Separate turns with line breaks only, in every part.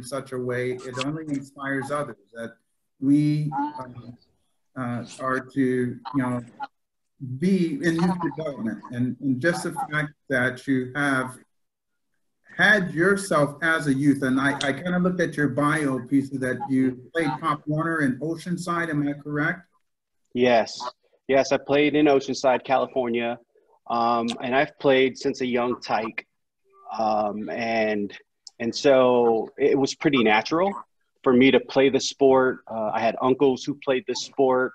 in such a way, it only inspires others that we are to, be in youth development. And just the fact that you have had yourself as a youth, and I kind of looked at your bio piece that you played Pop Warner in Oceanside, am I correct?
Yes. Yes, I played in Oceanside, California, and I've played since a young tyke. And so it was pretty natural for me to play the sport. I had uncles who played the sport.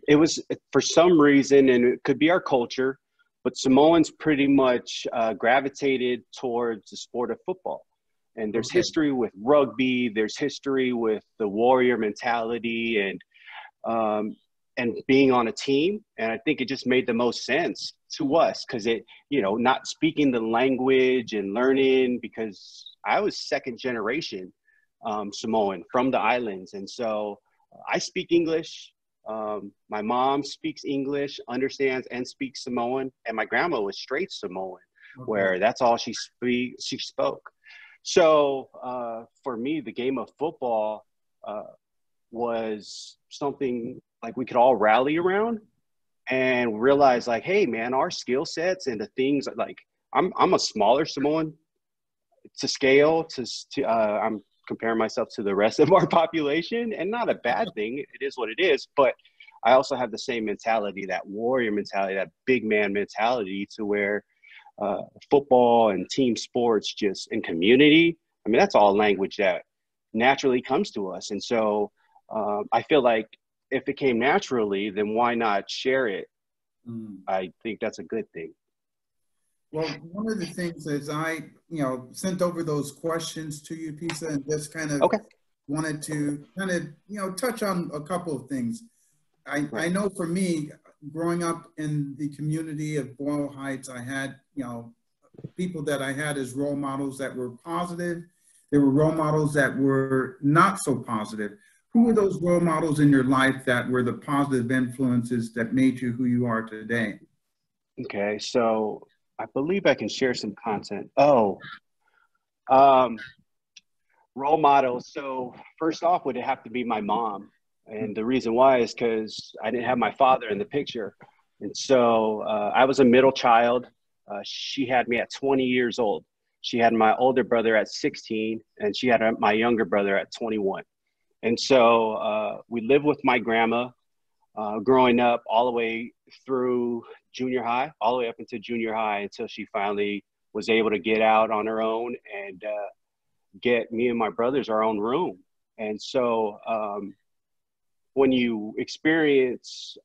It was, for some reason, and it could be our culture, but Samoans pretty much gravitated towards the sport of football. And there's history with rugby, there's history with the warrior mentality and being on a team. And I think it just made the most sense to us because it, not speaking the language and learning, because I was second generation Samoan from the islands. And so I speak English. My mom speaks English, understands and speaks Samoan. And my grandma was straight Samoan, where that's all she spoke. So for me, the game of football was something like we could all rally around and realize like, hey man, our skill sets and the things like I'm a smaller Samoan to scale I'm comparing myself to the rest of our population, and not a bad thing. It is what it is. But I also have the same mentality, that warrior mentality, that big man mentality, to where football and team sports just in community, I mean, that's all language that naturally comes to us. And so I feel like if it came naturally, then why not share it? I think that's a good thing.
Well, one of the things is I, sent over those questions to you, Pisa, and just kind of wanted to kind of, touch on a couple of things. I know for me, growing up in the community of Boyle Heights, I had, people that I had as role models that were positive. There were role models that were not so positive. Who were those role models in your life that were the positive influences that made you who you are today?
Okay, so I believe I can share some content. Role models. So first off, would it have to be my mom? And the reason why is because I didn't have my father in the picture. And so I was a middle child. She had me at 20 years old. She had my older brother at 16, and she had my younger brother at 21. And so we lived with my grandma growing up all the way through junior high, all the way up into junior high, until she finally was able to get out on her own and get me and my brothers our own room. And so when you experience,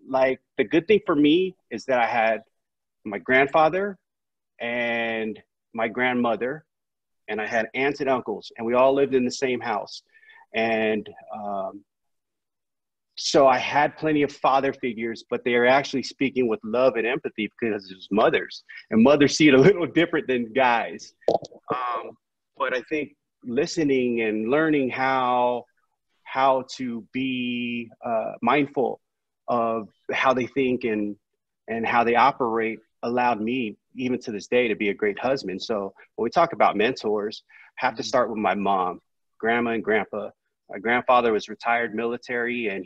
like, the good thing for me is that I had my grandfather and my grandmother, and I had aunts and uncles, and we all lived in the same house. And so I had plenty of father figures, but they are actually speaking with love and empathy because it was mothers. And mothers see it a little different than guys. But I think listening and learning how to be mindful of how they think and how they operate allowed me, even to this day, to be a great husband. So when we talk about mentors, have to start with my mom, grandma, and grandpa. My grandfather was retired military, and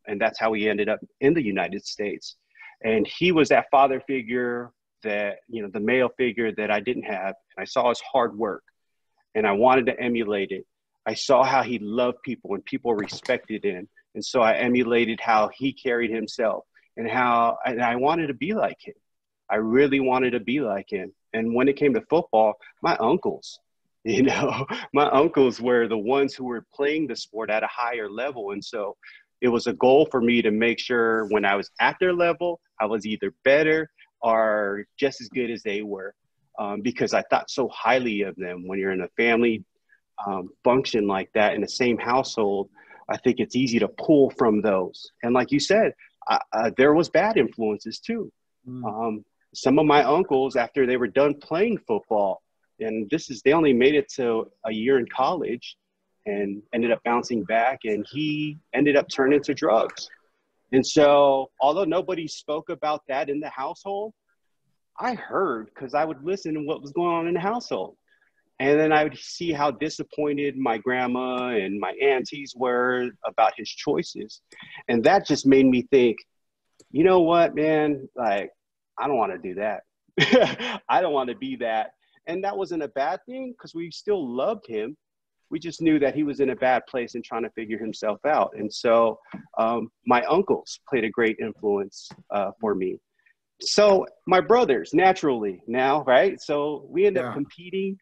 and that's how he ended up in the United States. And he was that father figure that, the male figure that I didn't have. And I saw his hard work, and I wanted to emulate it. I saw how he loved people and people respected him. And so I emulated how he carried himself and I wanted to be like him. I really wanted to be like him. And when it came to football, my uncles, my uncles were the ones who were playing the sport at a higher level. And so it was a goal for me to make sure when I was at their level, I was either better or just as good as they were, because I thought so highly of them. When you're in a family function like that in the same household, I think it's easy to pull from those. And like you said, there was bad influences too. Some of my uncles, after they were done playing football, and they only made it to a year in college and ended up bouncing back, and he ended up turning to drugs. And so although nobody spoke about that in the household, I heard because I would listen to what was going on in the household. And then I would see how disappointed my grandma and my aunties were about his choices. And that just made me think, you know what, man, like, I don't want to do that. I don't want to be that. And that wasn't a bad thing because we still loved him. We just knew that he was in a bad place and trying to figure himself out. And so my uncles played a great influence for me. So my brothers, naturally now, right? So we end up competing.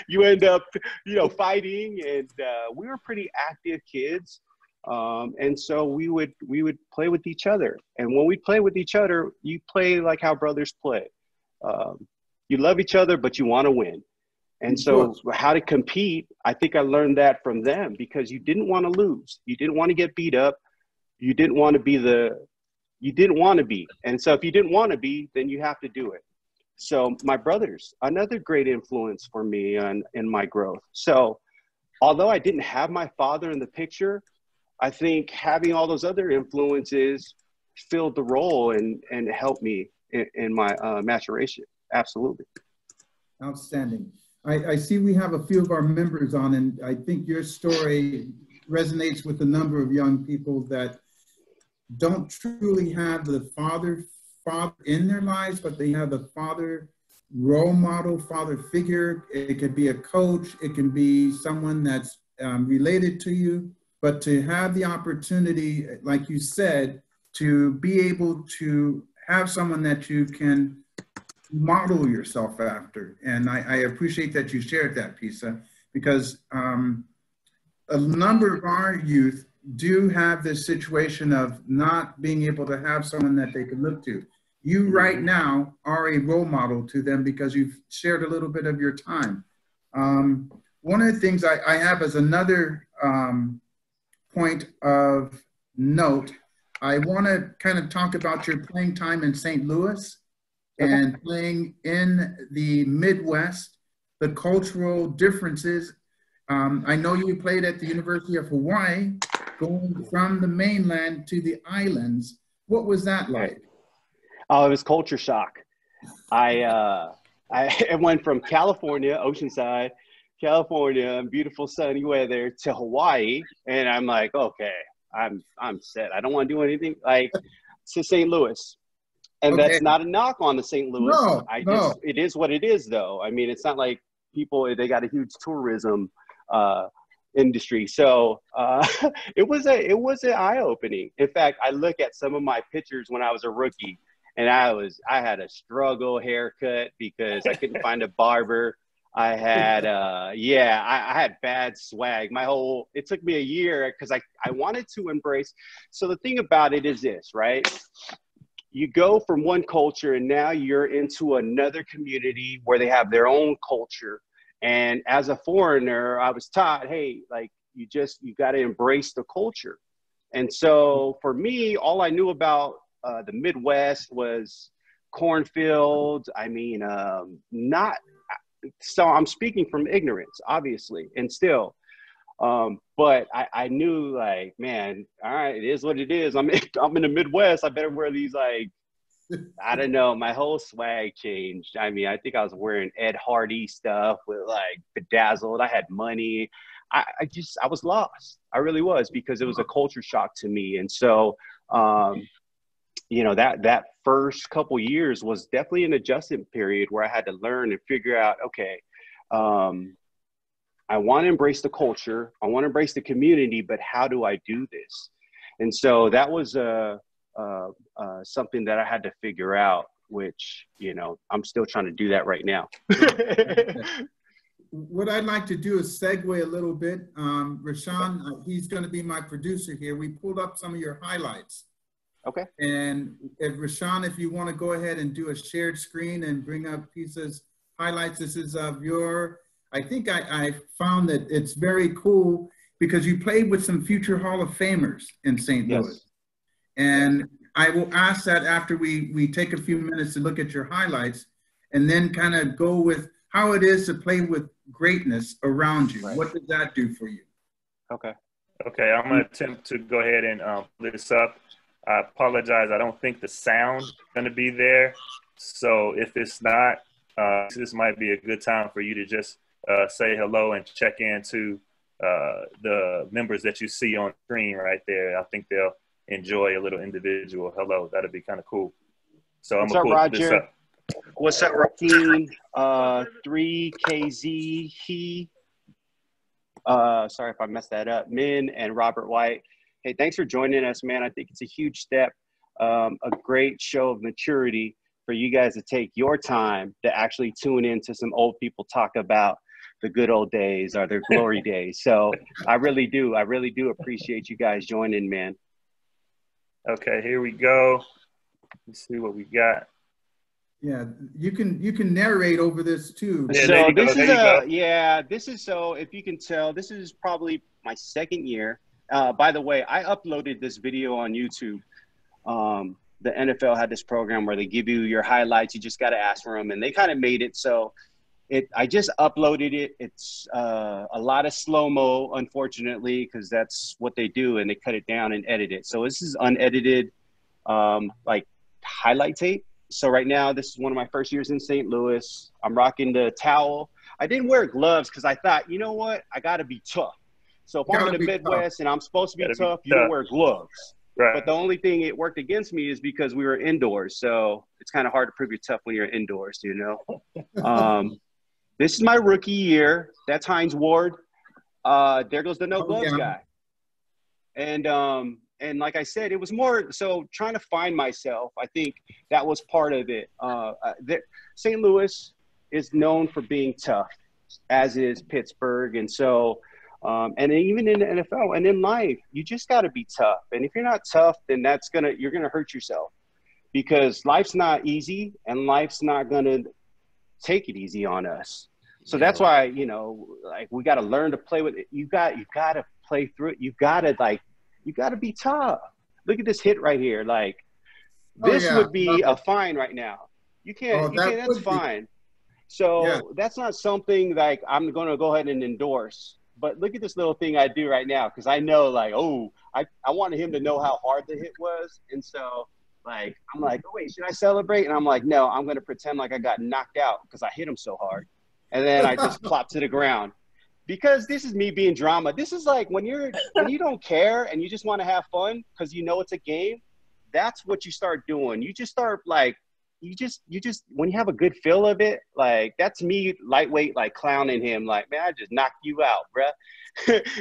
You end up, fighting, and we were pretty active kids. And so we would play with each other. And when we play with each other, you play like how brothers play. You love each other, but you want to win. And so how to compete, I think I learned that from them because you didn't want to lose. You didn't want to get beat up. You didn't want to be you didn't want to be. And so if you didn't want to be, then you have to do it. So my brothers, another great influence for me in my growth. So although I didn't have my father in the picture, I think having all those other influences filled the role and helped me in my maturation. Absolutely.
Outstanding. I see we have a few of our members on, and I think your story resonates with a number of young people that don't truly have the father in their lives, but they have the father role model, father figure. It could be a coach. It can be someone that's related to you, but to have the opportunity, like you said, to be able to have someone that you can model yourself after. And I appreciate that you shared that, Pisa, because a number of our youth do have this situation of not being able to have someone that they can look to. You right now are a role model to them because you've shared a little bit of your time. One of the things I have as another point of note, I want to kind of talk about your playing time in St. Louis and playing in the Midwest, the cultural differences. I know you played at the University of Hawaii, going from the mainland to the islands. What was that like?
Oh, it was culture shock. I went from California, Oceanside, California, beautiful sunny weather, to Hawaii, and I'm like, okay, I'm set. I don't want to do anything. Like, to St. Louis. And that's not a knock on the St. Louis. It is what it is, though. I mean, it's not like they got a huge tourism industry. So it was an eye-opening. In fact, I look at some of my pictures when I was a rookie, and I had a struggle haircut because I couldn't find a barber. I had I had bad swag. It took me a year because I wanted to embrace. So the thing about it is this, right? You go from one culture and now you're into another community where they have their own culture. And as a foreigner, I was taught, hey, like, you got to embrace the culture. And so for me, all I knew about the Midwest was cornfields. I mean, so I'm speaking from ignorance, obviously, and still. But I knew, like, man, all right, it is what it is. I'm in the Midwest. I better wear these, like, I don't know. My whole swag changed. I mean, I think I was wearing Ed Hardy stuff with, like, bedazzled. I had money. I was lost. I really was, because it was a culture shock to me. And so, that first couple years was definitely an adjustment period where I had to learn and figure out, okay, I want to embrace the culture. I want to embrace the community, but how do I do this? And so that was something that I had to figure out, which, I'm still trying to do that right now.
What I'd like to do is segue a little bit. Rashawn, he's going to be my producer here. We pulled up some of your highlights.
Okay.
And Rashawn, if you want to go ahead and do a shared screen and bring up Pisa's highlights, this is of I think I found that it's very cool because you played with some future Hall of Famers in St. Louis. And I will ask that after we take a few minutes to look at your highlights and then kind of go with how it is to play with greatness around you. Right. What does that do for you?
Okay, I'm going to attempt to go ahead and pull this up. I apologize. I don't think the sound is going to be there. So if it's not, this might be a good time for you to just say hello and check into the members that you see on screen right there. I think they'll enjoy a little individual hello. That'd be kind of cool. So I'm
What's
gonna
up,
pull
Roger?
this up.
What's up, Raheem? 3KZ, he. Sorry if I messed that up. Min and Robert White. Hey, thanks for joining us, man. I think it's a huge step, a great show of maturity for you guys to take your time to actually tune into some old people talk about the good old days or their glory days. So I really do appreciate you guys joining, man.
Okay, here we go. Let's see what we got.
Yeah, you can narrate over this too.
Yeah,
So
this
is so if you can tell, this is probably my second year. By the way, I uploaded this video on YouTube. The NFL had this program where they give you your highlights. You just got to ask for them, and they kind of made it so. I just uploaded it. It's a lot of slow-mo, unfortunately, because that's what they do, and they cut it down and edit it. So this is unedited, like highlight tape. So right now, this is one of my first years in St. Louis. I'm rocking the towel. I didn't wear gloves because I thought, you know what? I got to be tough. So if I'm in the Midwest and I'm supposed to be tough, you don't wear gloves.
Right.
But the only thing it worked against me is because we were indoors. So it's kind of hard to prove you're tough when you're indoors, you know? This is my rookie year. That's Hines Ward. There goes the no gloves guy. And like I said, it was more so trying to find myself. I think that was part of it. St. Louis is known for being tough, as is Pittsburgh. And so, and even in the NFL and in life, you just got to be tough. And if you're not tough, then you're going to hurt yourself, because life's not easy and life's not going to take it easy on us. So that's why, you know, like, we got to learn to play with it. You got to play through it. You got to be tough. Look at this hit right here. Like, this would be a fine right now. You can't, that's fine. So that's not something like I'm going to go ahead and endorse. But look at this little thing I do right now, because I know, like, I wanted him to know how hard the hit was. And so, like, I'm like, oh, wait, should I celebrate? And I'm like, no, I'm going to pretend like I got knocked out because I hit him so hard. And then I just plop to the ground, because this is me being drama. This is like when you don't care and you just want to have fun because you know it's a game. That's what you start doing. You just start, like, you just when you have a good feel of it, like, that's me lightweight, like, clowning him, like, man, I just knocked you out, bruh.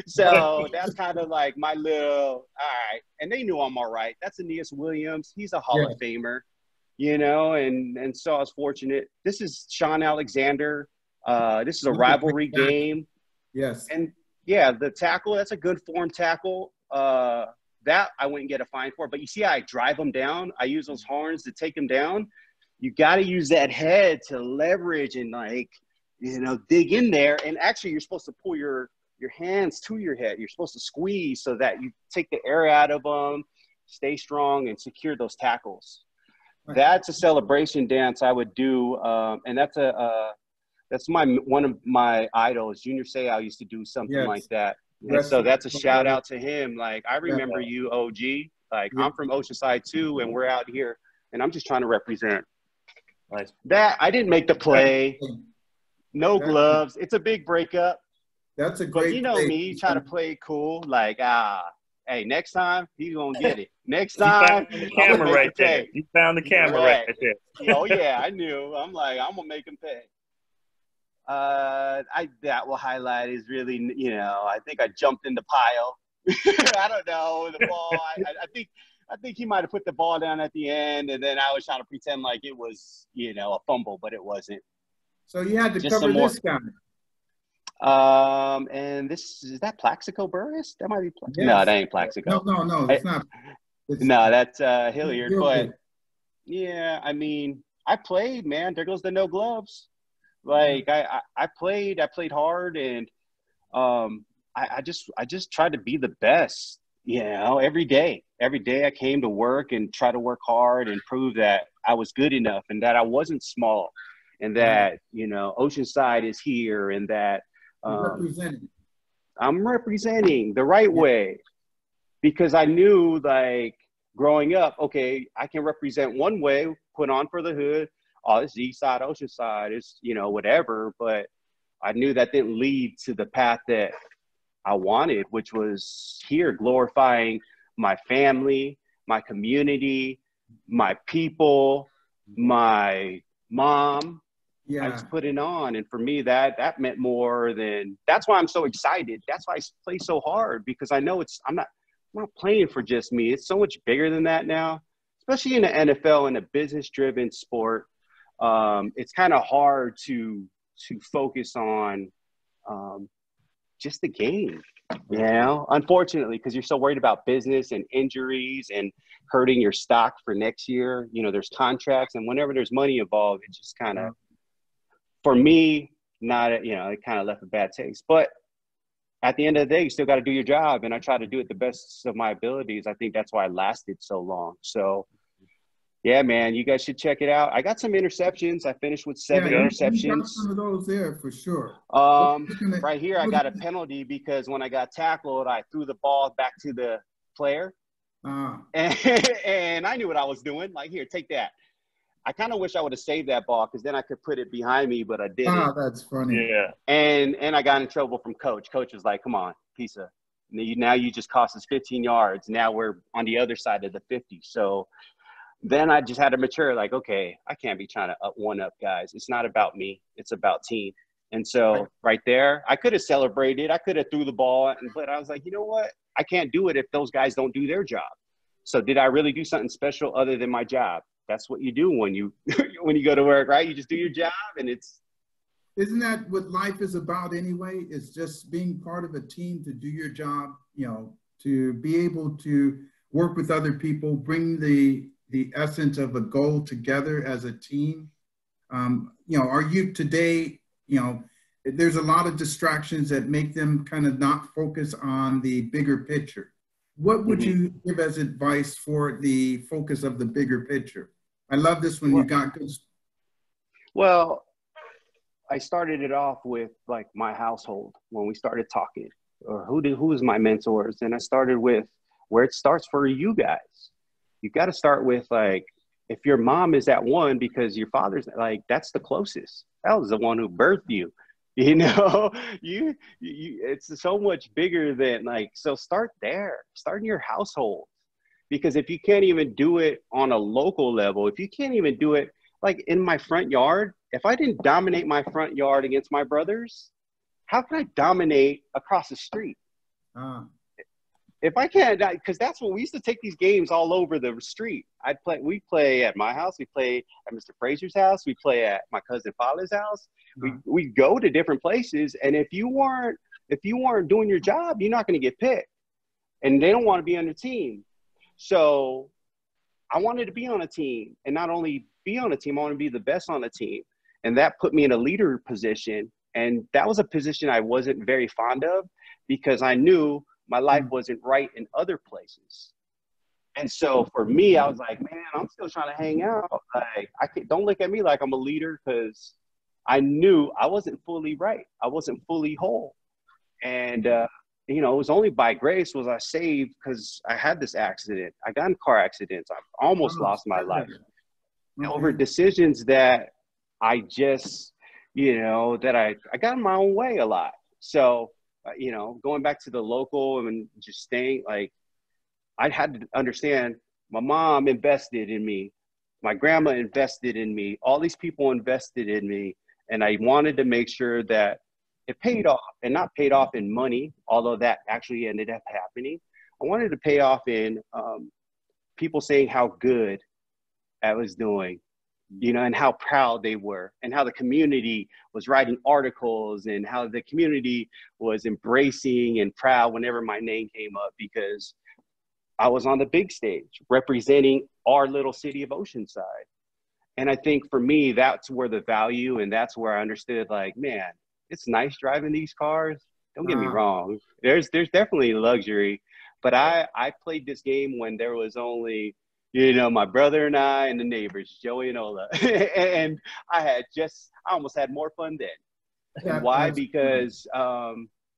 So that's kind of like my little, all right. And they knew I'm all right. That's Aeneas Williams. He's a Hall of Famer, you know, and so I was fortunate. This is Sean Alexander. This is a rivalry game.
Yes.
And yeah, the tackle, that's a good form tackle. That I wouldn't get a fine for. But you see how I drive them down? I use those horns to take them down. You got to use that head to leverage and, like, you know, dig in there. And actually, you're supposed to pull your hands to your head. You're supposed to squeeze so that you take the air out of them, stay strong, and secure those tackles. Right. That's a celebration dance I would do. And that's one of my idols. Junior Seau used to do something like that. And so that's a shout out to him. Like, I remember you, OG. Like, I'm from Oceanside too, and we're out here, and I'm just trying to represent.
Nice.
That I didn't make the play. No gloves. It's a big breakup.
That's a great.
But you know me, try to play it cool. Like, hey, next time he's gonna get it. Next time,
you found the camera right there. You found the camera right there.
Oh yeah, I knew. I'm like, I'm gonna make him pay. That will highlight is really, you know, I think I jumped in the pile. I don't know the ball. I think he might have put the ball down at the end, and then I was trying to pretend like it was, you know, a fumble, but it wasn't.
So you had to just cover this guy.
And is that Plaxico Burress? That might be.
Yes.
No, that ain't Plaxico.
No, it's not.
No, that's Hilliard. But yeah, I mean, I played, man. There goes the no gloves. Like, I played hard, and I just tried to be the best, you know, every day. Every day I came to work and try to work hard and prove that I was good enough and that I wasn't small, and that, you know, Oceanside is here, and that I'm representing the right way, because I knew, like, growing up, okay, I can represent one way, put on for the hood, oh, this is East Side, Ocean Side, it's, you know, whatever. But I knew that didn't lead to the path that I wanted, which was here, glorifying my family, my community, my people, my mom. I just put it on. And for me, that meant more than, that's why I'm so excited. That's why I play so hard, because I know I'm not playing for just me. It's so much bigger than that now, especially in the NFL, in a business-driven sport. It's kind of hard to focus on just the game, you know, unfortunately, because you're so worried about business and injuries and hurting your stock for next year. You know, there's contracts, and whenever there's money involved, it just kind of, for me, not, you know, it kind of left a bad taste. But at the end of the day, you still got to do your job, and I try to do it the best of my abilities. I think that's why I lasted so long. So, yeah, man, you guys should check it out. I got some interceptions. I finished with 7 interceptions.
You got some of those there for sure.
Right here, I got a penalty because when I got tackled, I threw the ball back to the player. And I knew what I was doing. Like, here, take that. I kind of wish I would have saved that ball, because then I could put it behind me, but I didn't.
That's funny.
Yeah.
And I got in trouble from coach. Coach was like, come on, Pisa. Now you just cost us 15 yards. Now we're on the other side of the 50. So then I just had to mature, like, okay, I can't be trying to one-up guys. It's not about me. It's about team. And so right there, I could have celebrated. I could have threw the ball. But I was like, you know what? I can't do it if those guys don't do their job. So did I really do something special other than my job? That's what you do when you when you go to work, right? You just do your job, and
Isn't that what life is about anyway? It's just being part of a team to do your job, you know, to be able to work with other people, bring the essence of a goal together as a team. You know, are you today, you know, there's a lot of distractions that make them kind of not focus on the bigger picture. What would you give as advice for the focus of the bigger picture? I love this when you got good.
Well, I started it off with like my household when we started talking, or who is my mentors. And I started with where it starts for you guys. You got to start with, like, if your mom is at one because your father's, like, that's the closest. That was the one who birthed you. You know, you it's so much bigger than, like, so start there, start in your household. Because if you can't even do it on a local level, if you can't even do it like in my front yard, if I didn't dominate my front yard against my brothers, how can I dominate across the street? If I can't, because that's what we used to take these games all over the street. We play at my house, we play at Mr. Frazier's house, we play at my cousin Paula's house. We go to different places, and if you weren't doing your job, you're not going to get picked, and they don't want to be on the team. So I wanted to be on a team, and not only be on a team, I want to be the best on the team. And that put me in a leader position. And that was a position I wasn't very fond of, because I knew my life wasn't right in other places. And so for me, I was like, man, I'm still trying to hang out. Like, don't look at me like I'm a leader, because I knew I wasn't fully right. I wasn't fully whole. And, you know, it was only by grace was I saved, because I had this accident. I got in car accidents. I almost lost my life over decisions that I just, you know, that I got in my own way a lot. So, you know, going back to the local and just staying, like, I had to understand my mom invested in me. My grandma invested in me. All these people invested in me. And I wanted to make sure that it paid off, and not paid off in money, although that actually ended up happening. I wanted to pay off in people saying how good I was doing, you know, and how proud they were, and how the community was writing articles, and how the community was embracing and proud whenever my name came up, because I was on the big stage representing our little city of Oceanside. And I think for me, that's where the value, and that's where I understood, like, man, it's nice driving these cars. Don't get me wrong. There's definitely luxury, but I played this game when there was only, you know, my brother and I and the neighbors, Joey and Ola. And I almost had more fun then. And why? Because,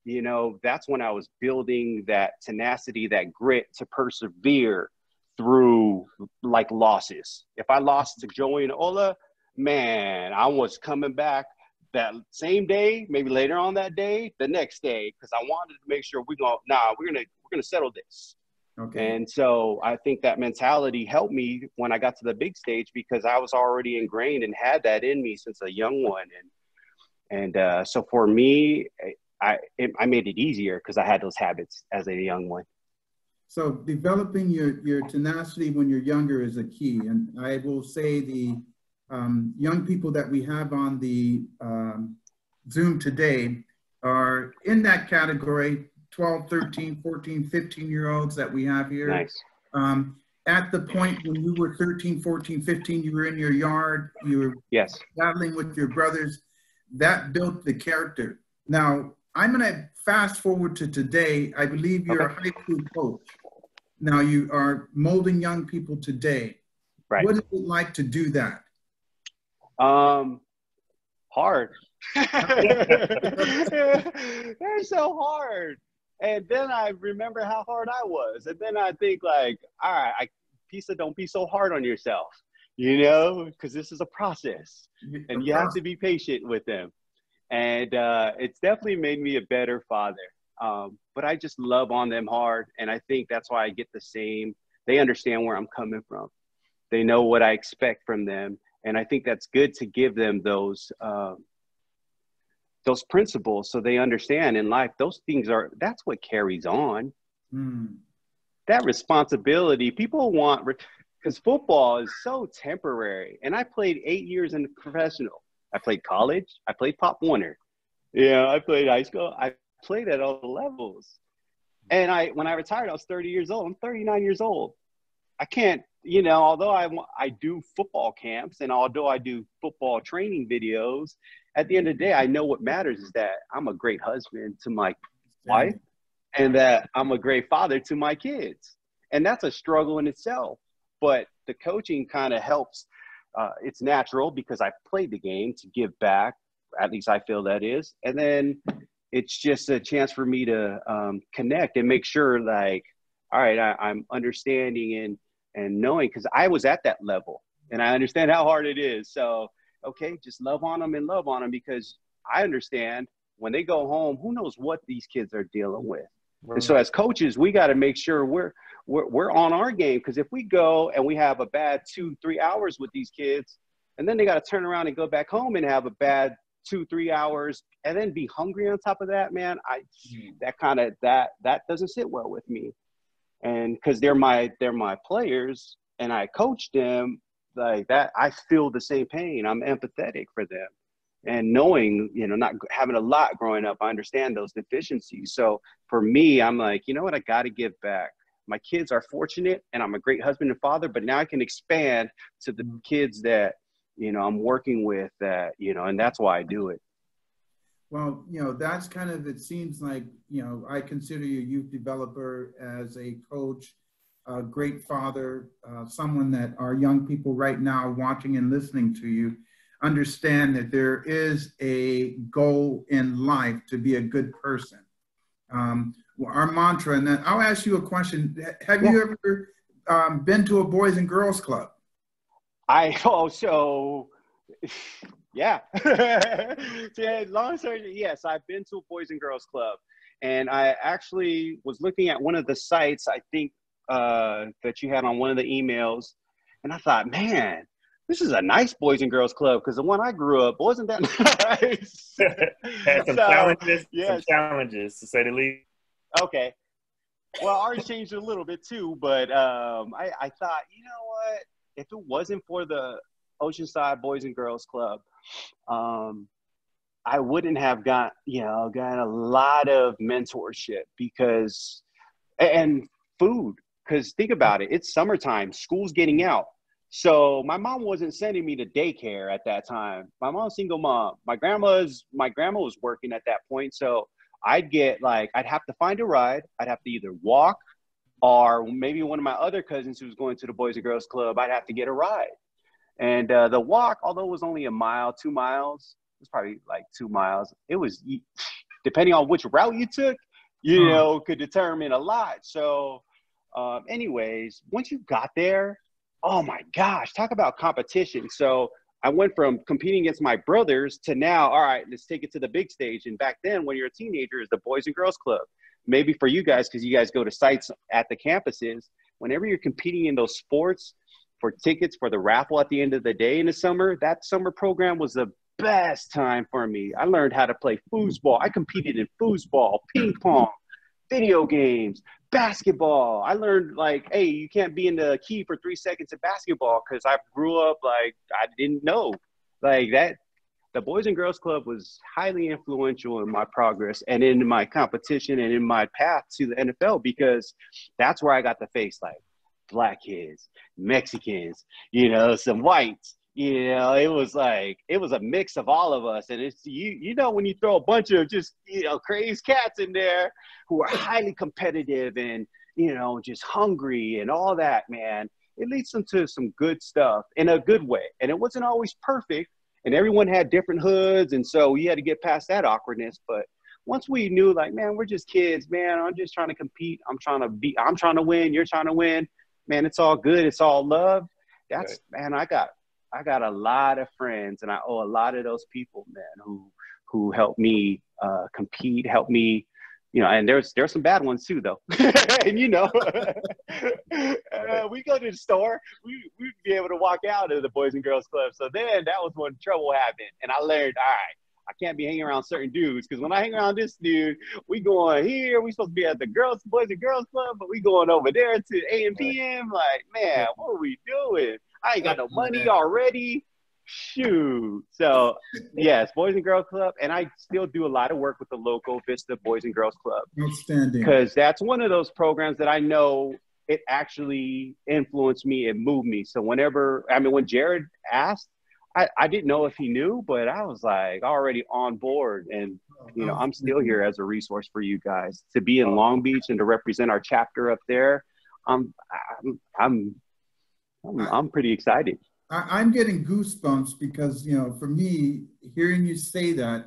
you know, that's when I was building that tenacity, that grit to persevere through, like, losses. If I lost to Joey and Ola, man, I was coming back that same day, maybe later on that day, the next day, because I wanted to make sure we're gonna settle this.
Okay.
And so I think that mentality helped me when I got to the big stage, because I was already ingrained and had that in me since a young one. And so for me, I made it easier because I had those habits as a young one.
So developing your tenacity when you're younger is a key. And I will say the young people that we have on the Zoom today are in that category, 12, 13, 14, 15-year-olds that we have here.
Nice.
At the point when you were 13, 14, 15, you were in your yard, you were
Yes.
battling with your brothers. That built the character. Now, I'm going to fast forward to today. I believe you're a high school coach. Now you are molding young people today.
Right.
What is it like to do that?
Hard. They're so hard. And then I remember how hard I was. And then I think like, all right, Pisa, don't be so hard on yourself, you know, because this is a process and you have to be patient with them. And it's definitely made me a better father. But I just love on them hard. And I think that's why I get the same. They understand where I'm coming from. They know what I expect from them. And I think that's good to give them those principles so they understand in life, those things that's what carries on. That responsibility people want, because football is so temporary. And I played 8 years in the professional. I played college. I played Pop Warner. Yeah, I played high school. I played at all levels. And when I retired, I was 30 years old. I'm 39 years old. I can't, you know, although I do football camps and although I do football training videos, at the end of the day, I know what matters is that I'm a great husband to my wife and that I'm a great father to my kids. And that's a struggle in itself. But the coaching kind of helps. It's natural because I played the game to give back. At least I feel that is. And then it's just a chance for me to connect and make sure like, all right, I'm understanding and knowing, because I was at that level and I understand how hard it is. So, okay, just love on them because I understand when they go home, who knows what these kids are dealing with. Right. And so as coaches, we got to make sure we're on our game, because if we go and we have a bad 2-3 hours with these kids, and then they got to turn around and go back home and have a bad 2-3 hours and then be hungry on top of that, man, that doesn't sit well with me. And because they're my players and I coach them like that, I feel the same pain. I'm empathetic for them. And knowing, you know, not having a lot growing up, I understand those deficiencies. So for me, I'm like, you know what, I got to give back. My kids are fortunate and I'm a great husband and father, but now I can expand to the kids that, you know, I'm working with that, you know, and that's why I do it.
Well, you know, that's kind of, it seems like, you know, I consider you a youth developer as a coach, a great father, someone that our young people right now watching and listening to you understand that there is a goal in life to be a good person. Our mantra, and then I'll ask you a question. Have you ever been to a Boys and Girls Club?
Yeah. Long story, yes, I've been to a Boys and Girls Club. And I actually was looking at one of the sites, I think, that you had on one of the emails. And I thought, man, this is a nice Boys and Girls Club, because the one I grew up wasn't that nice.
Had some challenges, to say the least.
Okay. Well, ours changed a little bit too, but I thought, you know what? If it wasn't for the Oceanside Boys and Girls Club, I wouldn't have got a lot of mentorship and food, because think about it, it's summertime, school's getting out. So my mom wasn't sending me to daycare at that time. My mom's a single mom. My grandma was working at that point. So I'd have to find a ride. I'd have to either walk, or maybe one of my other cousins who was going to the Boys and Girls Club, I'd have to get a ride. And the walk, although it was only a mile, 2 miles, it was probably like 2 miles. It was, depending on which route you took, you know, could determine a lot. So anyways, once you got there, oh my gosh, talk about competition. So I went from competing against my brothers to now, all right, let's take it to the big stage. And back then, when you're a teenager, is the Boys and Girls Club. Maybe for you guys, because you guys go to sites at the campuses, whenever you're competing in those sports for tickets for the raffle at the end of the day in the summer, that summer program was the best time for me. I learned how to play foosball. I competed in foosball, ping pong, video games, basketball. I learned, like, hey, you can't be in the key for 3 seconds in basketball, because I grew up like I didn't know. Like that, the Boys and Girls Club was highly influential in my progress and in my competition and in my path to the NFL, because that's where I got to face like Black kids, Mexicans, you know, some whites. You know, it was a mix of all of us. And it's, you know, when you throw a bunch of just, you know, crazy cats in there who are highly competitive and, you know, just hungry and all that, man, it leads them to some good stuff in a good way. And it wasn't always perfect, and everyone had different hoods. And so you had to get past that awkwardness. But once we knew, like, man, we're just kids, man, I'm just trying to compete. I'm trying to win. You're trying to win, man. It's all good. It's all love. That's right. Man, I got a lot of friends, and I owe a lot of those people, man, who helped me compete, helped me, you know, and there's some bad ones too, though. And, you know, we go to the store, we'd be able to walk out of the Boys and Girls Club. So then that was when trouble happened. And I learned, all right, I can't be hanging around certain dudes, because when I hang around this dude, we going here, we supposed to be at the Boys and Girls Club, but we going over there to A&PM. Like, man, what are we doing? I ain't got no money already. Shoot. So, yes, Boys and Girls Club. And I still do a lot of work with the local Vista Boys and Girls Club.
Outstanding.
Because that's one of those programs that I know it actually influenced me and moved me. So when Jared asked, I didn't know if he knew, but I was like already on board. And, you know, I'm still here as a resource for you guys to be in Long Beach and to represent our chapter up there. I'm pretty excited.
I'm getting goosebumps because, you know, for me, hearing you say that,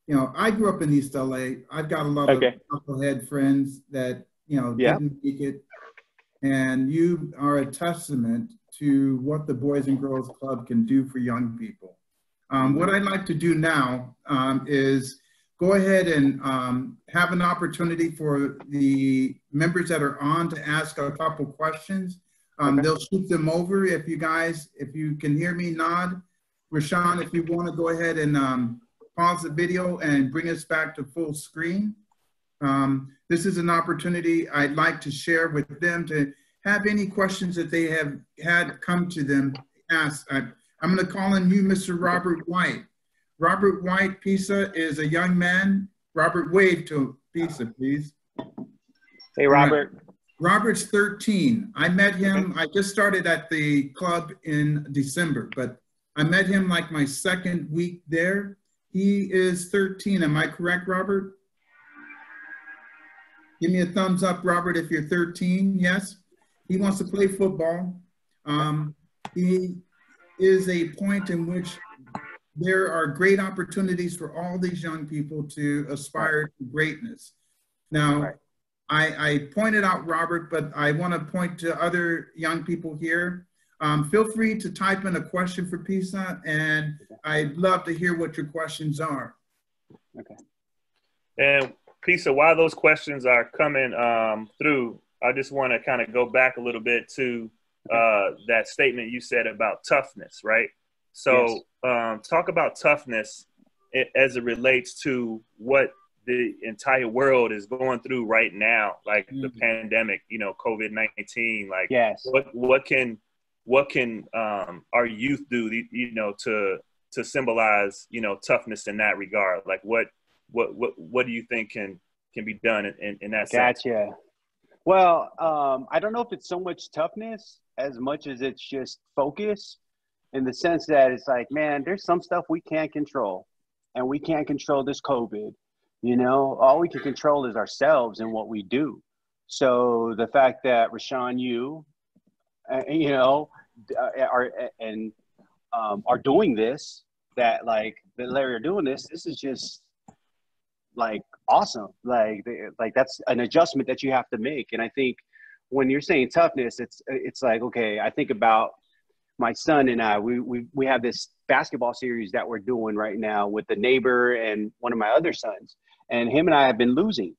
you know, I grew up in East LA. I've got a lot of knucklehead friends that, you know, didn't make it. And you are a testament to what the Boys and Girls Club can do for young people. What I'd like to do now is go ahead and have an opportunity for the members that are on to ask a couple questions. They'll shoot them over. If you can hear me, nod. Rashawn, if you want to go ahead and pause the video and bring us back to full screen. This is an opportunity I'd like to share with them to have any questions that they have had come to them ask. I'm going to call on you, Mr. Robert White. Robert White Pisa is a young man. Robert, wave to Pisa, please.
Hey, Robert.
Robert's 13. I met him, I just started at the club in December, but I met him like my second week there. He is 13. Am I correct, Robert? Give me a thumbs up, Robert, if you're 13. Yes. He wants to play football. He is a point in which there are great opportunities for all these young people to aspire to greatness. Now, I pointed out Robert, but I want to point to other young people here. Feel free to type in a question for Pisa, and I'd love to hear what your questions are.
Okay. And Pisa, while those questions are coming through, I just want to kind of go back a little bit to that statement you said about toughness, right? So talk about toughness as it relates to what the entire world is going through right now, like the pandemic, you know, COVID-19. Like, what can our youth do, you know, to symbolize, you know, toughness in that regard? Like, what do you think can be done in that sense?
Gotcha. Well, I don't know if it's so much toughness as much as it's just focus, in the sense that it's like, man, there's some stuff we can't control, and we can't control this COVID. You know, all we can control is ourselves and what we do. So the fact that Rashawn, you know, are doing this, that Larry are doing this is just like awesome. Like that's an adjustment that you have to make. And I think when you're saying toughness, it's like, okay, I think about my son and I, we have this basketball series that we're doing right now with the neighbor and one of my other sons, and him and I have been losing.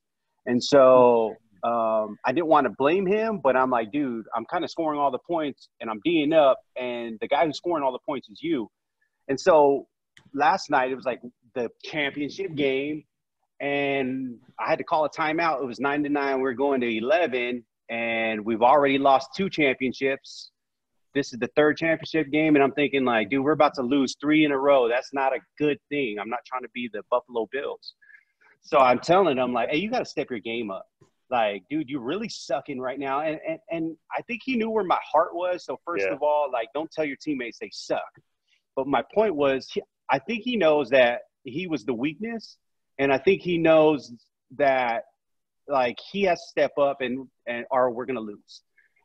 And so I didn't want to blame him, but I'm like, dude, I'm kind of scoring all the points and I'm D'ing up, and the guy who's scoring all the points is you. And so last night it was like the championship game, and I had to call a timeout. It was 9-9. We're going to 11, and we've already lost 2 championships. This is the 3rd championship game, and I'm thinking like, dude, we're about to lose 3 in a row. That's not a good thing. I'm not trying to be the Buffalo Bills. So I'm telling him like, hey, you got to step your game up. Like, dude, you're really sucking right now. And I think he knew where my heart was. So first of all, like, don't tell your teammates they suck. But my point was, I think he knows that he was the weakness. And I think he knows that, like, he has to step up or we're going to lose.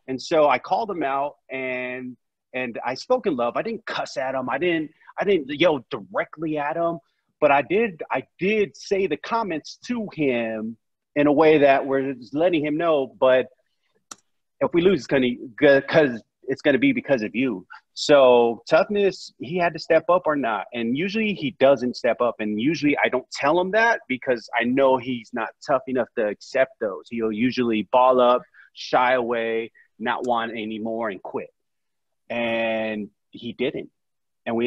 And so I called him out and I spoke in love. I didn't cuss at him. I didn't yell directly at him. But I did say the comments to him in a way that we're letting him know, but if we lose, it's gonna be because of you. So toughness, he had to step up or not. And usually he doesn't step up. And usually I don't tell him that because I know he's not tough enough to accept those. He'll usually ball up, shy away, not want anymore, and quit. And he didn't. And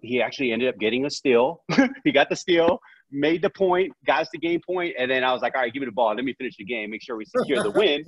he actually ended up getting a steal. He got the steal, made the point, got us the game point, and then I was like, all right, give me the ball. Let me finish the game, make sure we secure the win.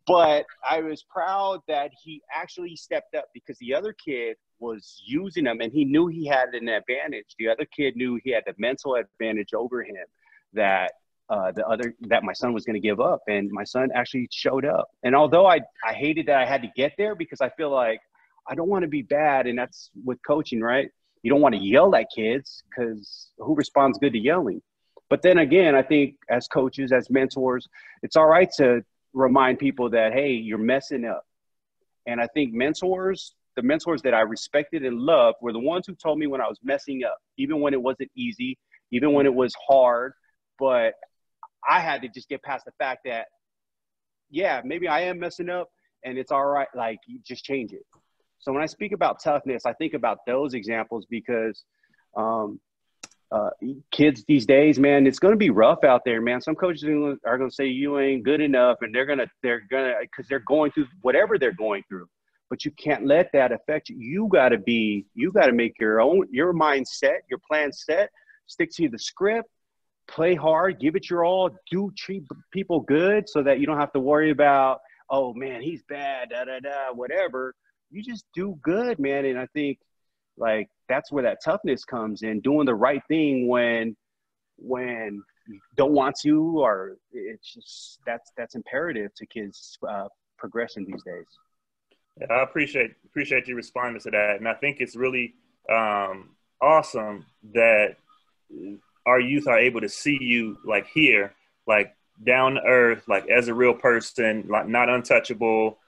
But I was proud that he actually stepped up because the other kid was using him, and he knew he had an advantage. The other kid knew he had the mental advantage over him that my son was going to give up, and my son actually showed up. And although I hated that I had to get there because I feel like I don't want to be bad, and that's with coaching, right? You don't want to yell at kids because who responds good to yelling? But then again, I think as coaches, as mentors, it's all right to remind people that, hey, you're messing up. And I think the mentors that I respected and loved were the ones who told me when I was messing up, even when it wasn't easy, even when it was hard. But I had to just get past the fact that, yeah, maybe I am messing up and it's all right. Like, you just change it. So when I speak about toughness, I think about those examples because kids these days, man, it's going to be rough out there, man. Some coaches are going to say you ain't good enough, and they're gonna because they're going through whatever they're going through. But you can't let that affect you. You got to make your mind set, your plan set, stick to the script, play hard, give it your all, treat people good so that you don't have to worry about, oh man, he's bad, whatever. You just do good, man. And I think like that's where that toughness comes in, doing the right thing when you don't want to, or it's just that's imperative to kids' progression these days.
Yeah, I appreciate you responding to that. And I think it's really awesome that our youth are able to see you like here, like down to earth, like as a real person, like not untouchable,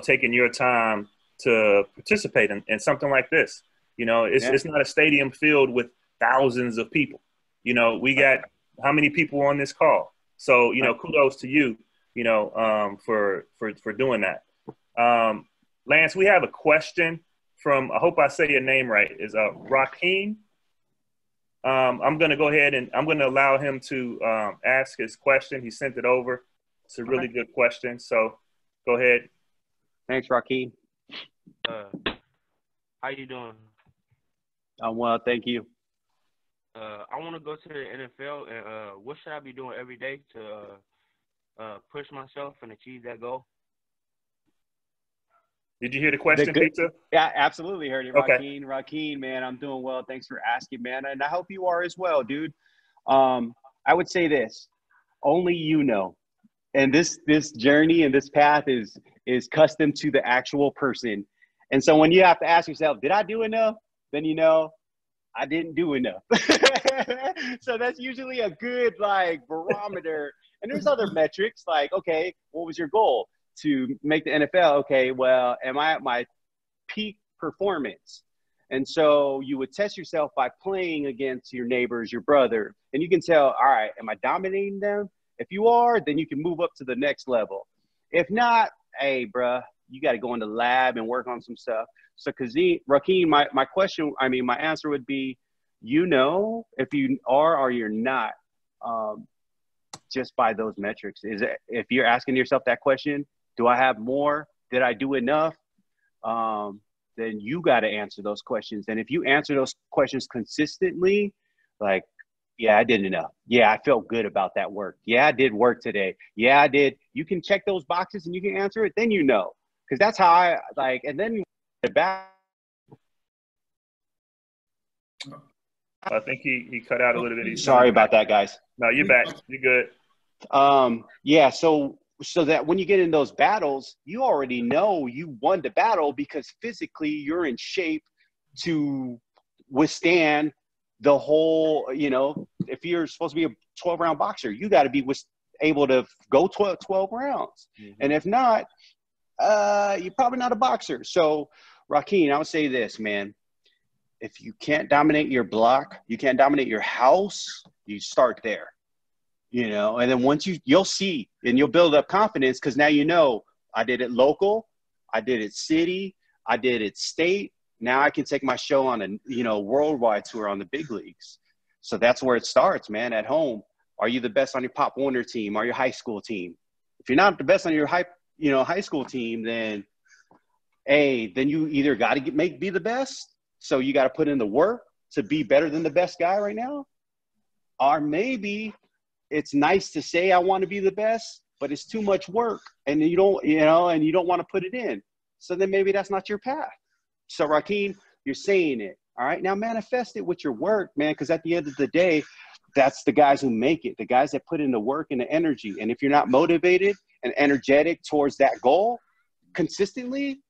taking your time to participate in something like this. It's not a stadium filled with thousands of people. We got how many people on this call? So, kudos to you, for doing that. Lance, we have a question from, I hope I say your name right, is Rakeem. I'm going to go ahead and I'm going to allow him to ask his question. He sent it over. It's a really good question. So go ahead.
Thanks, Rakeem.
How you doing?
I'm well, thank you.
I want to go to the NFL, and what should I be doing every day to push myself and achieve that goal?
Did you hear the question, Pizza?
Yeah, absolutely heard it,
Okay.
Rakeem, man, I'm doing well. Thanks for asking, man, and I hope you are as well, dude. I would say this: only you know, and this journey and this path is custom to the actual person. And so when you have to ask yourself, did I do enough? Then I didn't do enough. So that's usually a good barometer. And there's other metrics like, okay, what was your goal to make the NFL? Okay, well, am I at my peak performance? And so you would test yourself by playing against your neighbors, your brother, and you can tell, all right, am I dominating them? If you are, then you can move up to the next level. If not, hey, bruh, you got to go in the lab and work on some stuff. So Rakeem, my answer would be, if you are or you're not, just by those metrics. If you're asking yourself that question, do I have more? Did I do enough? Then you got to answer those questions. And if you answer those questions consistently, like, yeah, I did enough. Yeah, I felt good about that work. Yeah, I did work today. Yeah, I did. You can check those boxes and you can answer it. Then because that's how I like. And then you get back.
I think he cut out a little bit.
Sorry about that, guys.
No, you're back. You're
good. Yeah. So that when you get in those battles, you already know you won the battle because physically you're in shape to withstand the whole, if you're supposed to be a 12-round boxer, you got to be able to go 12 rounds. Mm-hmm. And if not, you're probably not a boxer. So, Rakeem, I would say this, man. If you can't dominate your block, you can't dominate your house, you start there. And then once you'll see and you'll build up confidence because now I did it local, I did it city, I did it state. Now I can take my show on a worldwide tour on the big leagues. So that's where it starts, man, at home. Are you the best on your Pop Warner team or your high school team? If you're not the best on your high school team, then you either got to be the best. So you got to put in the work to be better than the best guy right now. Or maybe it's nice to say I want to be the best, but it's too much work and you don't, and you don't want to put it in. So then maybe that's not your path. So Rakeem, you're saying it. All right. Now manifest it with your work, man, because at the end of the day, that's the guys who make it, the guys that put in the work and the energy. And if you're not motivated and energetic towards that goal consistently,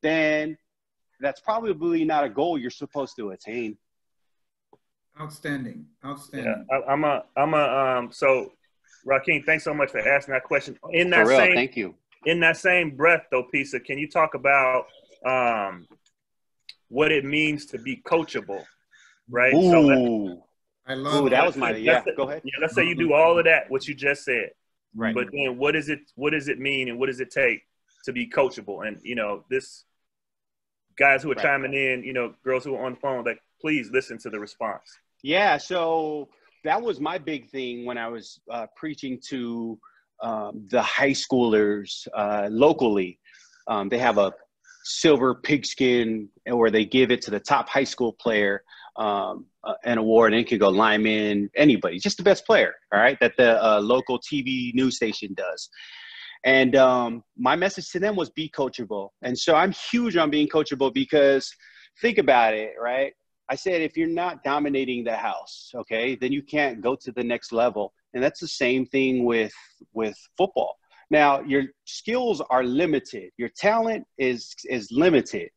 then that's probably not a goal you're supposed to attain.
Outstanding.
Yeah, so Rakeem, thanks so much for asking that question.
Thank you.
In that same breath though, Pisa, can you talk about what it means to be coachable, right?
Ooh.
I love
that. Was my go ahead.
Yeah, let's say you do all of that, what you just said.
Right.
But then what does it mean and what does it take to be coachable? And this guys who are chiming in, girls who are on the phone, like please listen to the response.
Yeah, so that was my big thing when I was preaching to the high schoolers locally. They have a silver pigskin where they give it to the top high school player, an award, and it could go lineman, anybody, just the best player, all right, that the local TV news station does. And my message to them was be coachable. And so I'm huge on being coachable because think about it, right? I said, if you're not dominating the house, okay, then you can't go to the next level. And that's the same thing with football. Now, your skills are limited. Your talent is limited.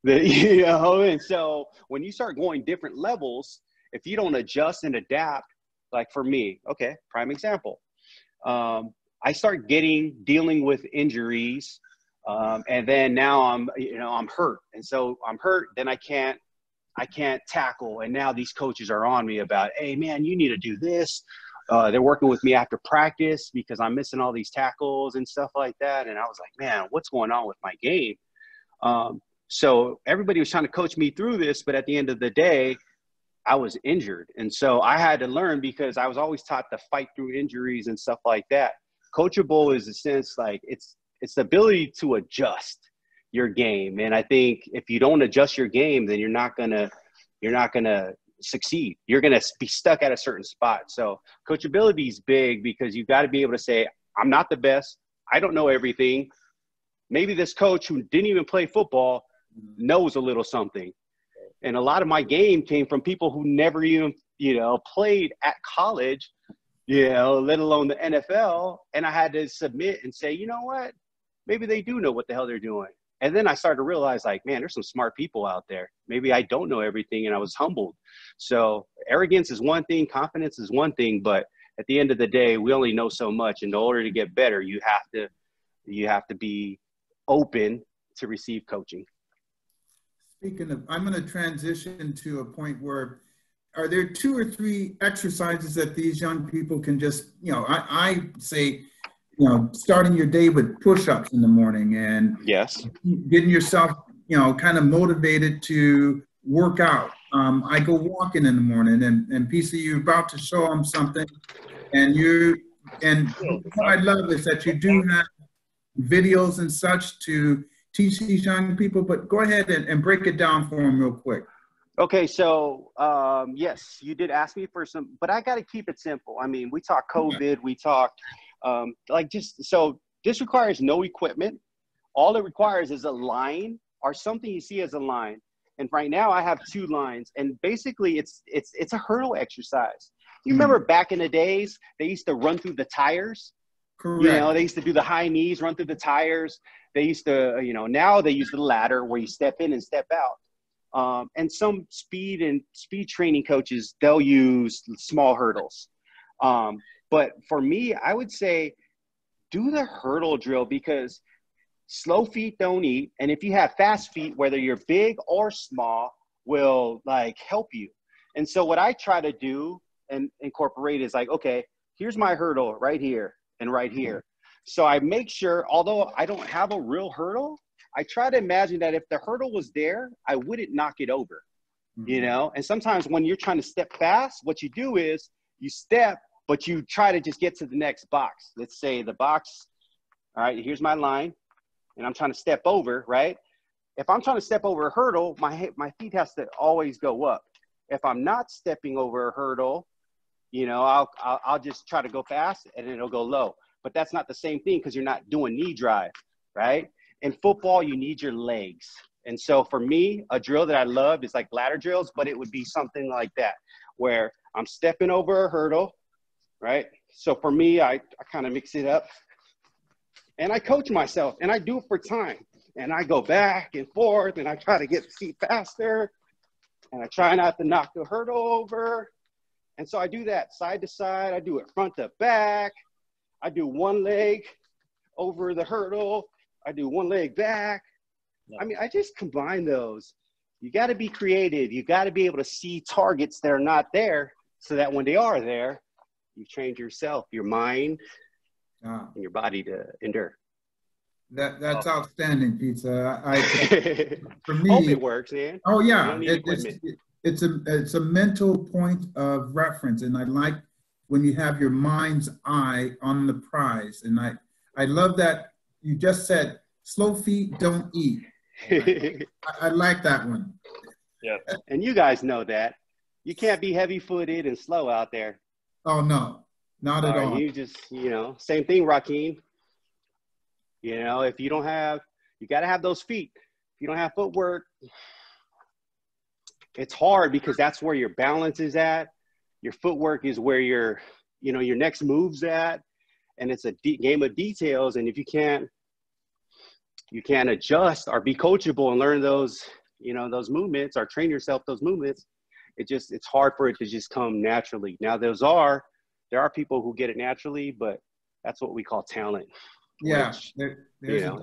And so when you start going different levels, if you don't adjust and adapt, like for me, okay, prime example. I start dealing with injuries, and then now I'm hurt. And so I'm hurt, then I can't tackle. And now these coaches are on me about, hey, man, you need to do this. They're working with me after practice because I'm missing all these tackles and stuff like that. And I was like, man, what's going on with my game? So everybody was trying to coach me through this, but at the end of the day, I was injured. And so I had to learn because I was always taught to fight through injuries and stuff like that. Coachable is a sense like it's the ability to adjust your game. And I think if you don't adjust your game, then you're not gonna succeed. You're gonna be stuck at a certain spot. So coachability is big because you've got to be able to say, I'm not the best. I don't know everything. Maybe this coach who didn't even play football knows a little something. And a lot of my game came from people who never even, played at college, let alone the NFL. And I had to submit and say, you know what? Maybe they do know what the hell they're doing. And then I started to realize, like, man, there's some smart people out there. Maybe I don't know everything, and I was humbled. So arrogance is one thing, confidence is one thing, but at the end of the day, we only know so much. And in order to get better, you have to be open to receive coaching.
Speaking of, I'm going to transition to a point where, are there 2 or 3 exercises that these young people can just, I say, you know, starting your day with push-ups in the morning and
Yes.
getting yourself, you know, kind of motivated to work out. I go walking in the morning, and Pisa, you're about to show them something, and what I love is that you do have videos and such to teach these young people, but go ahead and break it down for them real quick.
Okay, so yes, you did ask me for some, but I got to keep it simple. I mean, we talk COVID, we talk this requires no equipment. All it requires is a line or something you see as a line. And right now I have 2 lines, and basically it's a hurdle exercise. You remember back in the days, they used to run through the tires?
Correct.
You know, they used to do the high knees, run through the tires. They used to, you know, now they use the ladder where you step in and step out. And some speed training coaches, they'll use small hurdles. But for me, I would say do the hurdle drill, because slow feet don't eat. And if you have fast feet, whether you're big or small, will like help you. And so what I try to do and incorporate is like, okay, here's my hurdle right here and right here. So I make sure, although I don't have a real hurdle, I try to imagine that if the hurdle was there, I wouldn't knock it over, you know? And sometimes when you're trying to step fast, what you do is you step, but you try to just get to the next box. Let's say the box, all right, here's my line, and I'm trying to step over, right? If I'm trying to step over a hurdle, my feet has to always go up. If I'm not stepping over a hurdle, you know, I'll just try to go fast and it'll go low. But that's not the same thing, because you're not doing knee drive, right? In football, you need your legs. And so for me, a drill that I love is like ladder drills, but it would be something like that, where I'm stepping over a hurdle, right? So for me, I kind of mix it up. And I coach myself, and I do it for time. And I go back and forth, and I try to get the feet faster, and I try not to knock the hurdle over. And so I do that side to side. I do it front to back. I do one leg over the hurdle. I do one leg back. I mean, I just combine those. You got to be creative. You got to be able to see targets that are not there, so that when they are there, you train yourself, your mind, and your body to endure.
That's outstanding, Pizza. For me,
hope it works, man.
Oh yeah, it's a mental point of reference, and I like when you have your mind's eye on the prize. And I love that you just said slow feet don't eat. I like that one.
Yeah,
and you guys know that you can't be heavy-footed and slow out there.
Oh no, not at all.
You just, you know, same thing, Rakeem. You know, if you don't have, you got to have those feet. If you don't have footwork, it's hard, because that's where your balance is at. Your footwork is where your next move's at. And it's a game of details. And if you can't adjust or be coachable and learn those, you know, those movements, or train yourself those movements, it's hard for it to just come naturally. Now there are people who get it naturally, but that's what we call talent.
Yeah,
which,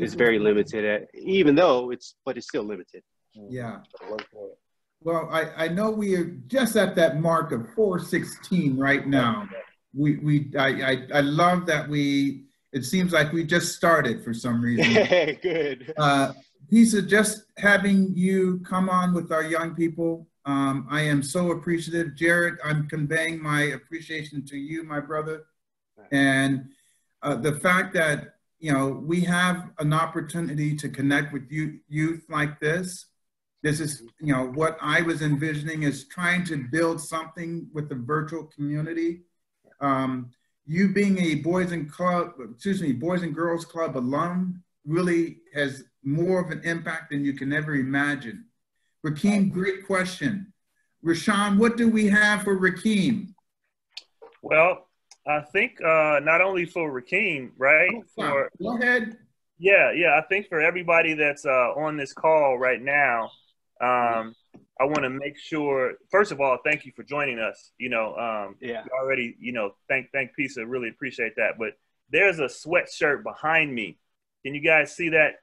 is very limited, even though it's still limited.
Yeah. Well, I know we are just at that mark of 416 right now. I love that it seems like we just started for some reason.
Good.
Pisa, just having you come on with our young people, I am so appreciative. Jared, I'm conveying my appreciation to you, my brother. And the fact that, you know, we have an opportunity to connect with youth like this. This is, you know, what I was envisioning is trying to build something with the virtual community. You being a Boys and Girls Club alum really has more of an impact than you can ever imagine. Rakeem, great question. Rashawn, what do we have for Rakeem?
Well, I think not only for Rakeem, right?
Go ahead.
Yeah. I think for everybody that's on this call right now, I want to make sure, first of all, thank you for joining us. You know, already, you know, thank Pisa, really appreciate that. But there's a sweatshirt behind me. Can you guys see that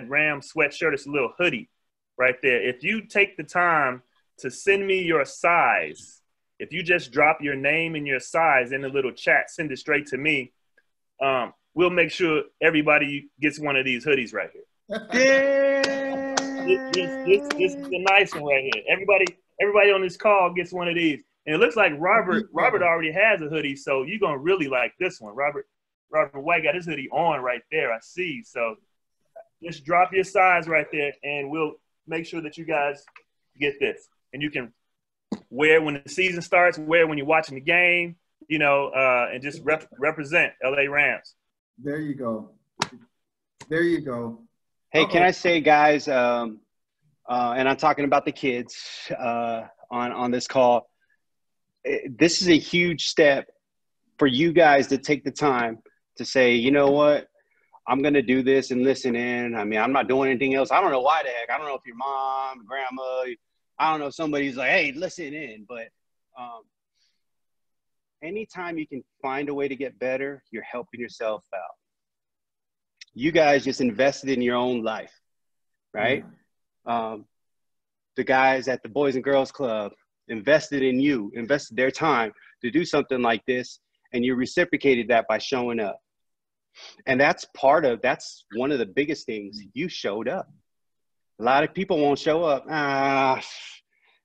Rams sweatshirt? It's a little hoodie right there. If you take the time to send me your size, if you just drop your name and your size in the little chat, send it straight to me. we'll make sure everybody gets one of these hoodies right here. This is the nice one right here. Everybody on this call gets one of these. And it looks like Robert already has a hoodie, so you're gonna really like this one. Robert White got his hoodie on right there. I see. So just drop your size right there, and we'll make sure that you guys get this. And you can wear it when the season starts, wear it when you're watching the game, and just represent LA Rams.
There you go. There you go.
Hey, can I say, guys, and I'm talking about the kids on this call, this is a huge step for you guys to take the time to say, you know what, I'm going to do this and listen in. I mean, I'm not doing anything else. I don't know why the heck. I don't know if your mom, grandma, I don't know, somebody's like, hey, listen in. But anytime you can find a way to get better, you're helping yourself out. You guys just invested in your own life, right? The guys at the Boys and Girls Club invested in you, invested their time to do something like this, and you reciprocated that by showing up. And that's one of the biggest things. You showed up. A lot of people won't show up.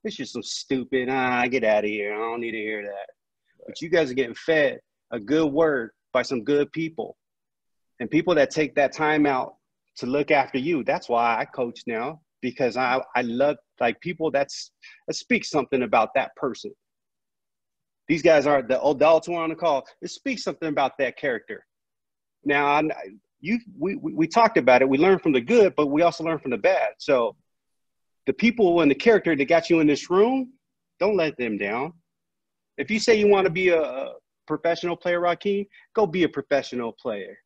It's just some stupid, get out of here. I don't need to hear that. But you guys are getting fed a good word by some good people. And people that take that time out to look after you. That's why I coach now, because I love people that speak something about that person. These guys are the adults who are on the call. It speaks something about that character. Now, we talked about it. We learned from the good, but we also learned from the bad. So the people and the character that got you in this room, don't let them down. If you say you want to be a professional player, Rakeem, go be a professional player.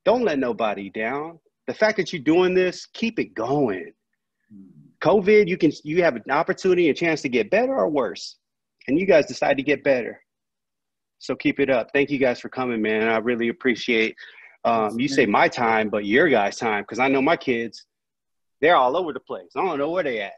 Don't let nobody down. The fact that you're doing this, keep it going. COVID, you have an opportunity, a chance to get better or worse. And you guys decide to get better. So keep it up. Thank you guys for coming, man. I really appreciate you say my time, but your guys' time, because I know my kids, they're all over the place. I don't know where they at.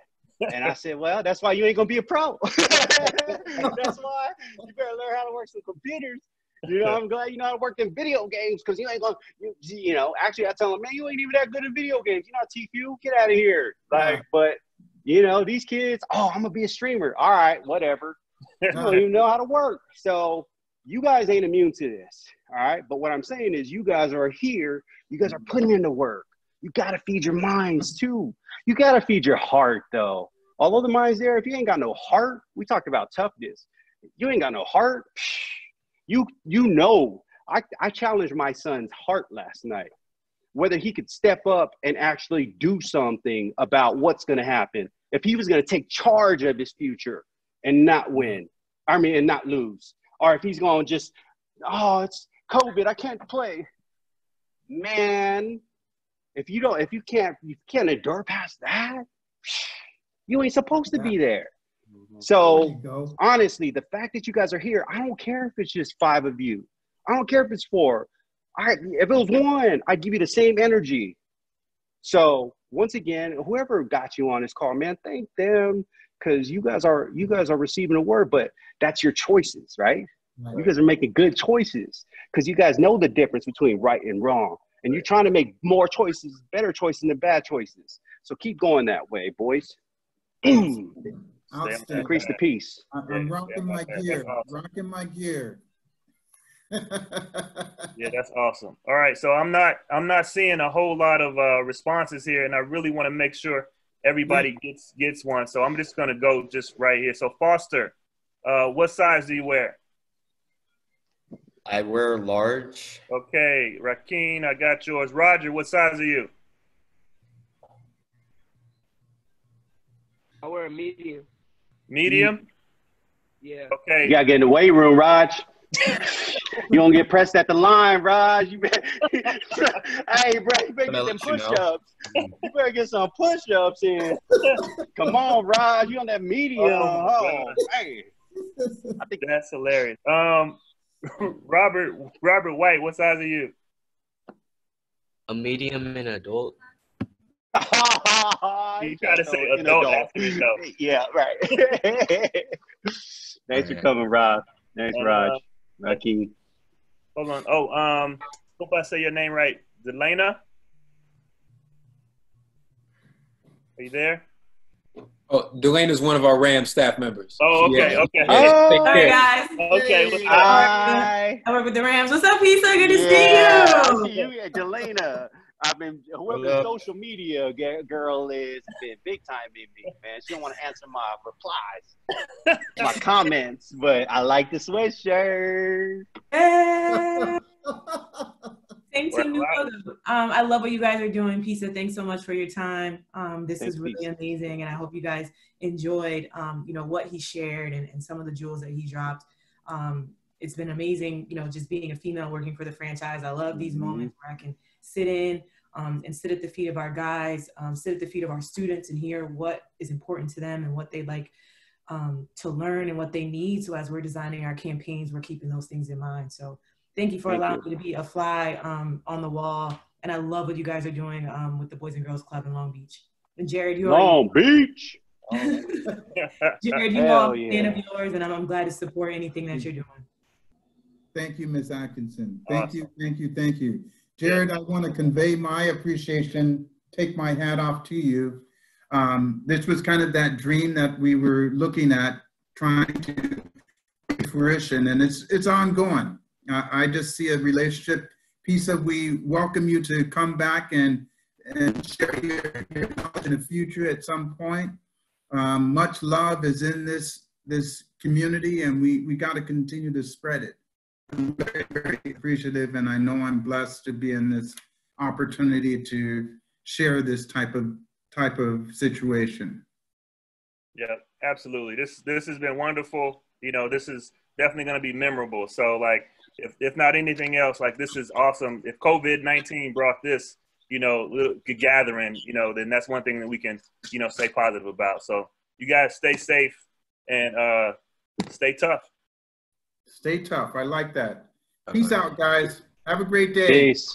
And I said, well, that's why you ain't going to be a pro. That's why you better learn how to work some computers. I'm glad you know how to work in video games, because you ain't going to, actually I tell them, man, you ain't even that good at video games. You're not TQ. Get out of here. But, these kids, I'm going to be a streamer. All right, whatever. You don't even know how to work. So you guys ain't immune to this. All right. But what I'm saying is you guys are here. You guys are putting in the work. You got to feed your minds too. You got to feed your heart though. Although the mind's there, if you ain't got no heart, we talked about toughness. You ain't got no heart. I challenged my son's heart last night, whether he could step up and actually do something about what's going to happen. If he was going to take charge of his future and not win, and not lose. Or if he's going to just, it's COVID, I can't play. Man, if you can't endure past that, you ain't supposed to be there. So honestly, the fact that you guys are here, I don't care if it's just 5 of you. I don't care if it's 4. If it was 1, I'd give you the same energy. So once again, whoever got you on this call, man, thank them, because you guys are receiving a word, but that's your choices, right? You guys are making good choices because you guys know the difference between right and wrong. And you're trying to make more choices, better choices than bad choices. So keep going that way, boys. Increase the peace.
I'm rocking my gear. Awesome. Rocking my gear.
Yeah, that's awesome. All right, so I'm not seeing a whole lot of responses here, and I really want to make sure everybody gets one. So I'm just gonna go just right here. So Foster, what size do you wear?
I wear large.
Okay, Rakeem, I got yours. Roger, what size are you?
I wear a medium.
Medium?
Yeah.
Okay.
You gotta get in the weight room, Raj. You don't get pressed at the line, Raj. Hey, bro, you better get them push-ups. You better get some push-ups in. Come on, Raj. You on that medium. Oh, man.
I think that's hilarious. Robert White, what size are you?
A medium and adult.
You try to say adult.
Yeah, right. Thanks for coming, Rob. Thanks, Raj. Rakeem.
Hold on. Hope I say your name right. Delana? Are you there?
Oh, Delane is one of our Rams staff members.
Oh, okay,
Yeah.
okay.
Yeah.
All right, guys.
Okay, what's up?
I work with the Rams. What's up, Pisa? Good to see
I
you.
see you, Delana. I've been, whoever the social media girl is, been big time in me, man. She don't want to answer my replies, my comments, but I like the sweatshirt.
Hey. Same team, new logo. I love what you guys are doing, Pisa. Thanks so much for your time. This is really amazing, and I hope you guys enjoyed, what he shared and some of the jewels that he dropped. It's been amazing, just being a female working for the franchise. I love these moments where I can sit in and sit at the feet of our guys, sit at the feet of our students and hear what is important to them and what they like to learn and what they need. So as we're designing our campaigns, we're keeping those things in mind. So thank you for allowing me to be a fly on the wall. And I love what you guys are doing with the Boys and Girls Club in Long Beach. And Jared, you
Long Beach.
Jared, you know I'm a fan of yours, and I'm glad to support anything that you're doing.
Thank you, Ms. Atkinson. Thank you, thank you, thank you. Jared, I want to convey my appreciation, take my hat off to you. This was kind of that dream that we were looking at, trying to come to fruition, and it's ongoing. I just see a relationship. Pisa, we welcome you to come back and share your knowledge in the future at some point. Much love is in this community, and we got to continue to spread it. I'm very, very appreciative, and I know I'm blessed to be in this opportunity to share this type of situation.
Yeah, absolutely. This has been wonderful. This is definitely going to be memorable. So, like, if not anything else, like, this is awesome. If COVID-19 brought this, little gathering, then that's one thing that we can, say positive about. So you guys stay safe and stay tough.
Stay tough. I like that. Peace out, guys. Have a great day.
Peace.